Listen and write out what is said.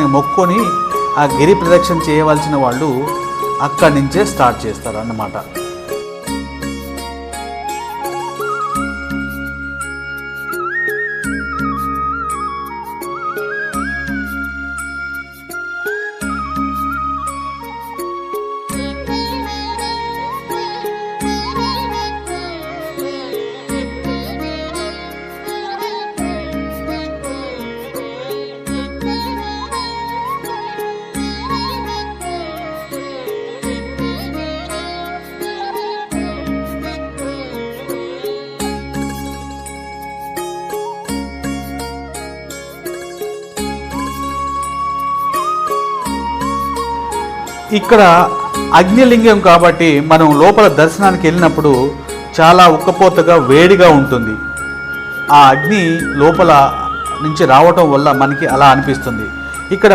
మొక్కుకొని ఆ గిరి ప్రదక్షిణ చేయవలసిన వాళ్ళు అక్కడి నుంచే స్టార్ట్ చేస్తారు అన్నమాట. ఇక్కడ అగ్నిలింగం కాబట్టి మనం లోపల దర్శనానికి వెళ్ళినప్పుడు చాలా ఉక్కపోతగా వేడిగా ఉంటుంది. ఆ అగ్ని లోపల నుంచి రావటం వల్ల మనకి అలా అనిపిస్తుంది. ఇక్కడ